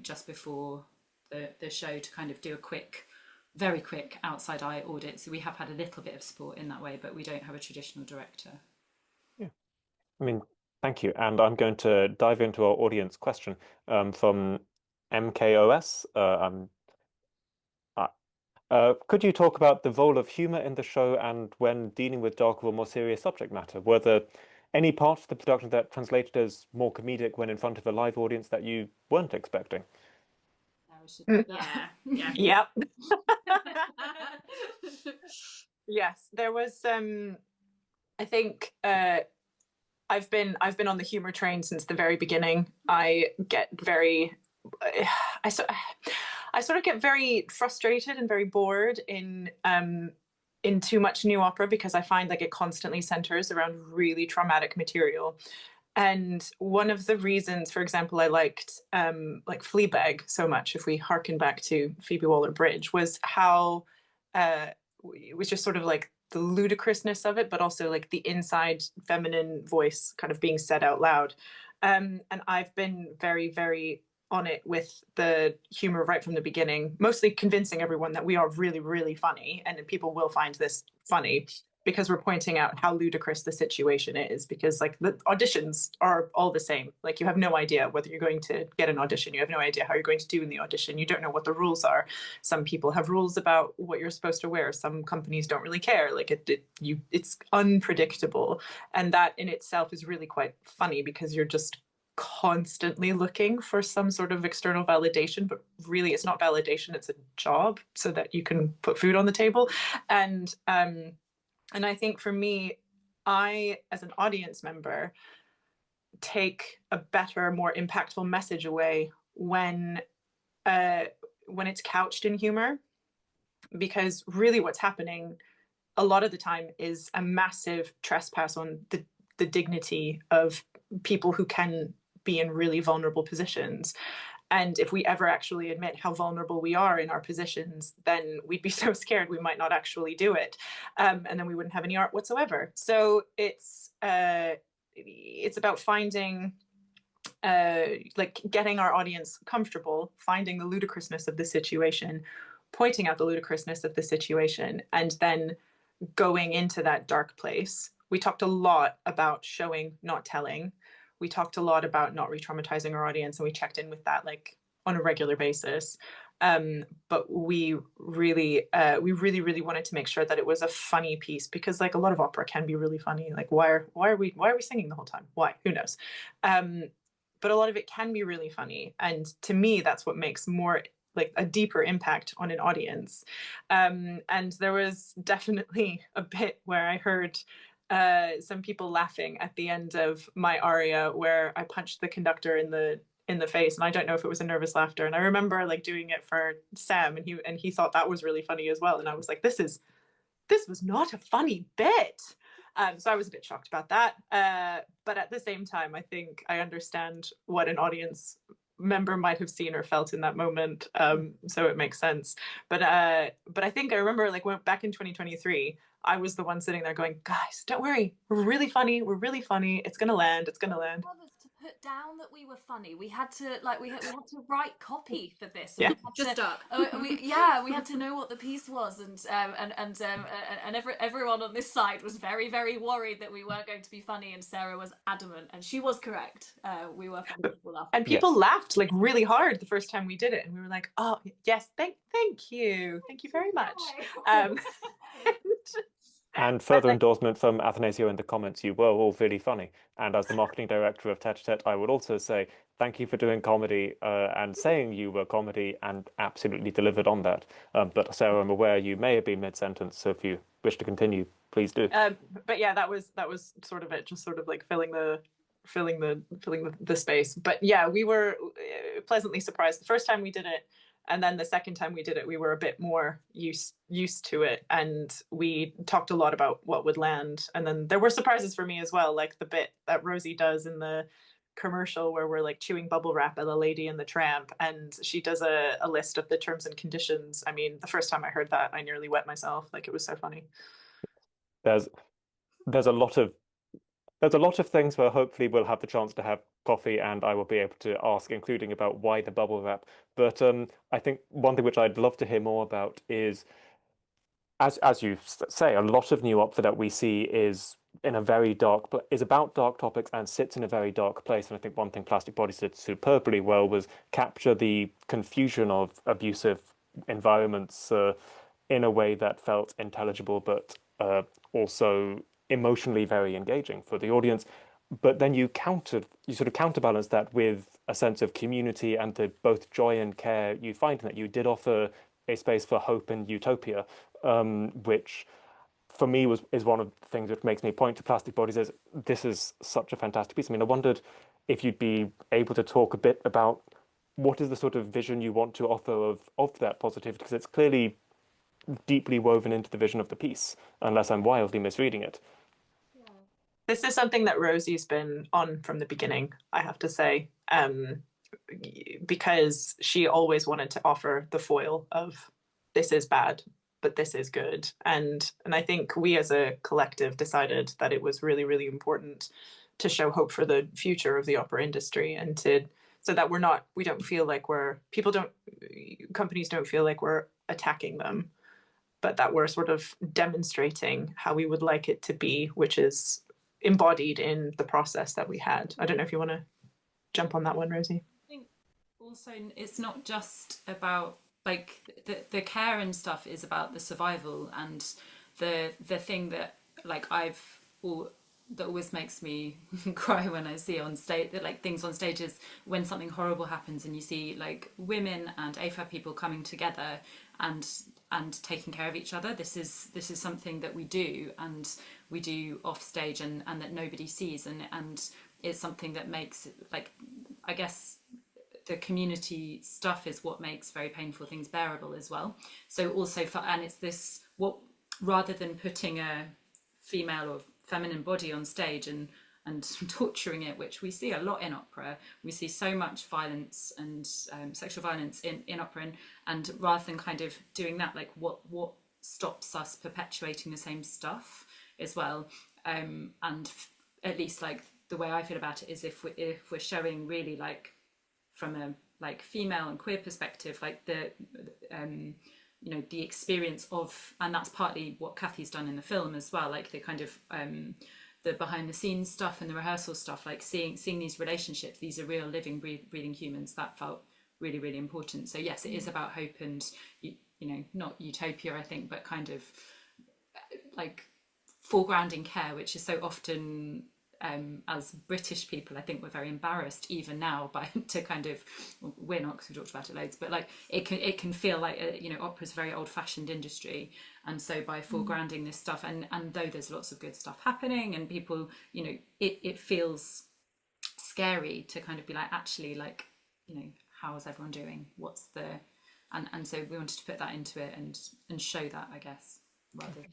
just before the show to kind of do a very quick outside eye audit. So we have had a little bit of support in that way, but we don't have a traditional director. Yeah, I mean, thank you. And I'm going to dive into our audience question from MKOS. Could you talk about the role of humor in the show and when dealing with darker or more serious subject matter? Were there any parts of the production that translated as more comedic when in front of a live audience that you weren't expecting? Yeah. Yep. Yes, there was. I think I've been on the humor train since the very beginning. I get very. I sort of get very frustrated and very bored in too much new opera, because I find like it constantly centers around really traumatic material. And one of the reasons, for example, I liked like Fleabag so much, if we harken back to Phoebe Waller-Bridge, was how it was just sort of like the ludicrousness of it, but also like the inside feminine voice kind of being said out loud. And I've been very, very on it with the humor right from the beginning, mostly convincing everyone that we are really, really funny and people will find this funny, because we're pointing out how ludicrous the situation is, because like the auditions are all the same. Like you have no idea whether you're going to get an audition. You have no idea how you're going to do in the audition. You don't know what the rules are. Some people have rules about what you're supposed to wear. Some companies don't really care. Like it's unpredictable. And that in itself is really quite funny, because you're just constantly looking for some sort of external validation, but really it's not validation, it's a job so that you can put food on the table. And I think for me, I, as an audience member, take a better, more impactful message away when it's couched in humor, because really what's happening a lot of the time is a massive trespass on the dignity of people who can be in really vulnerable positions. And if we ever actually admit how vulnerable we are in our positions, then we'd be so scared we might not actually do it. And then we wouldn't have any art whatsoever. So it's about finding, like getting our audience comfortable, finding the ludicrousness of the situation, pointing out the ludicrousness of the situation, and then going into that dark place. We talked a lot about showing, not telling. We talked a lot about not re-traumatizing our audience, and we checked in with that like on a regular basis. But we really wanted to make sure that it was a funny piece, because like a lot of opera can be really funny. Like why are we singing the whole time? Why? Who knows? But a lot of it can be really funny, and to me, that's what makes more like a deeper impact on an audience. And there was definitely a bit where I heard some people laughing at the end of my aria where I punched the conductor in the face, and I don't know if it was a nervous laughter. And I remember like doing it for Sam, and he thought that was really funny as well. And I was like, this was not a funny bit. So I was a bit shocked about that. But at the same time, I think I understand what an audience member might have seen or felt in that moment. So it makes sense. But I think I remember like back in 2023, I was the one sitting there going, guys, don't worry, we're really funny, it's gonna land. To put down that we were funny, we had to write copy for this. Yeah. Just stuck. We had to know what the piece was, and everyone on this side was very, very worried that we weren't going to be funny, and Sarah was adamant, and she was correct. We were funny. And people laughed like really hard the first time we did it, and we were like, oh yes, thank you very much. And further endorsement from Athanasio in the comments, you were all really funny. And as the marketing director of Tête-à-Tête, I would also say thank you for doing comedy and saying you were comedy and absolutely delivered on that. But Sarah, I'm aware you may have been mid-sentence, so if you wish to continue, please do. But yeah, that was sort of it, just sort of like filling the space. But yeah, we were pleasantly surprised the first time we did it. And then the second time we did it, we were a bit more used to it, and we talked a lot about what would land. And then there were surprises for me as well, like the bit that Rosie does in the commercial where we're like chewing bubble wrap at a Lady and the Tramp, and she does a list of the terms and conditions. I mean, the first time I heard that, I nearly wet myself. Like, it was so funny. There's a lot of things where hopefully we'll have the chance to have coffee and I will be able to ask, including about why the bubble wrap. But I think one thing which I'd love to hear more about is, as you say, a lot of new opera that we see is in a very is about dark topics and sits in a very dark place. And I think one thing Plastic Bodies did superbly well was capture the confusion of abusive environments in a way that felt intelligible, but also emotionally very engaging for the audience. But then you sort of counterbalance that with a sense of community and the both joy and care you find in that. You did offer a space for hope and utopia, which for me is one of the things which makes me point to Plastic Bodies as this is such a fantastic piece. I mean, I wondered if you'd be able to talk a bit about what is the sort of vision you want to offer of that positivity, because it's clearly deeply woven into the vision of the piece, unless I'm wildly misreading it. This is something that Rosie's been on from the beginning, I have to say, because she always wanted to offer the foil of this is bad, but this is good. And I think we as a collective decided that it was really, really important to show hope for the future of the opera industry, and so that we don't feel like companies don't feel like we're attacking them, but that we're sort of demonstrating how we would like it to be, which is embodied in the process that we had. I don't know if you want to jump on that one, Rosie. I think also it's not just about like the care and stuff is about the survival, and the thing that like that always makes me cry when I see on stage that like things on stage is when something horrible happens and you see like women and AFAB people coming together and taking care of each other. This is something that we do, and we do off stage, and that nobody sees, and it's something that makes like, I guess the community stuff is what makes very painful things bearable as well. So also and it's this, what rather than putting a female or feminine body on stage and torturing it, which we see a lot in opera. We see so much violence and sexual violence in opera, and rather than kind of doing that, like what stops us perpetuating the same stuff as well. And at least like the way I feel about it is if we're showing really like from a like female and queer perspective, like the the experience of, and that's partly what Kathy's done in the film as well, like the kind of the behind the scenes stuff and the rehearsal stuff, like seeing these relationships, these are real living breathing humans, that felt really, really important. So yes, it is about hope and not utopia, I think, but kind of like foregrounding care, which is so often as British people, I think we're very embarrassed even now to kind of, we're not because we talked about it loads, but like it can feel like opera's a very old-fashioned industry, and so by foregrounding this stuff, and though there's lots of good stuff happening and people, it feels scary to kind of be like, actually, like, how is everyone doing? What's the and so we wanted to put that into it and show that, I guess.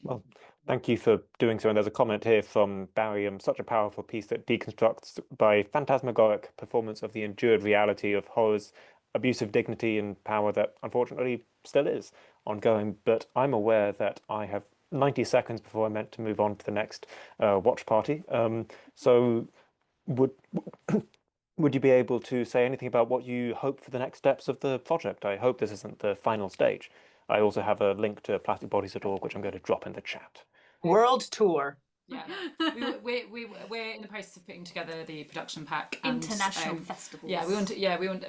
Well, thank you for doing so. And there's a comment here from Barry, such a powerful piece that deconstructs by phantasmagoric performance of the endured reality of horror's abusive dignity and power that unfortunately still is ongoing. But I'm aware that I have 90 seconds before I'm meant to move on to the next watch party. So would you be able to say anything about what you hope for the next steps of the project? I hope this isn't the final stage. I also have a link to plasticbodies.org, which I'm going to drop in the chat. World tour. Yeah, we're in the process of putting together the production pack. And, international festivals. Yeah,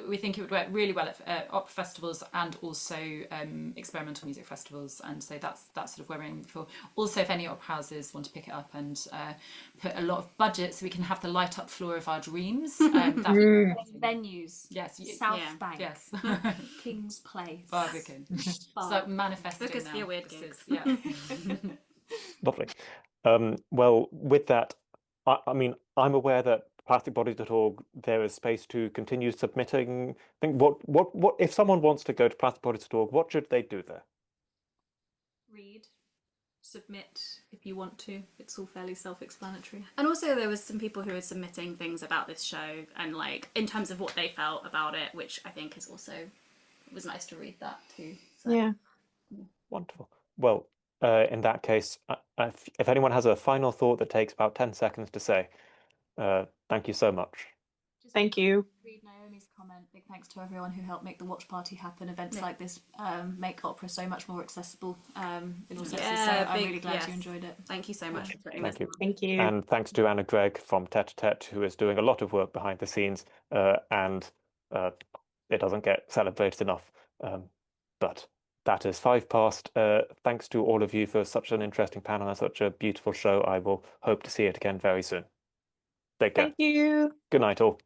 we think it would work really well at opera festivals and also experimental music festivals, and so that's sort of where we're aiming for. Also, if any opera houses want to pick it up and put a lot of budget so we can have the light up floor of our dreams. Venues. Yes, South Bank. Yes, King's Place. Barbican. So manifesting Book us now. for your weird gigs. Yeah. Lovely. Well, with that, I mean, I'm aware that plasticbodies.org, there is space to continue submitting. I think what if someone wants to go to plasticbodies.org, what should they do there? Read, submit if you want to. It's all fairly self-explanatory. And also there was some people who were submitting things about this show and like in terms of what they felt about it, which I think is also, it was nice to read that too. So. Yeah. Wonderful. Well, in that case, if anyone has a final thought that takes about 10 seconds to say, thank you so much. Thank you. Read Naomi's comment. Big thanks to everyone who helped make the watch party happen. Events like this make opera so much more accessible in all senses. So I'm really glad you enjoyed it. Thank you so much. Thank you. Thank you. And thanks to Anna Gregg from Tête-à-Tête, who is doing a lot of work behind the scenes, and it doesn't get celebrated enough. But that is 5 past. Thanks to all of you for such an interesting panel and such a beautiful show. I will hope to see it again very soon. Take care. Thank you. Good night, all.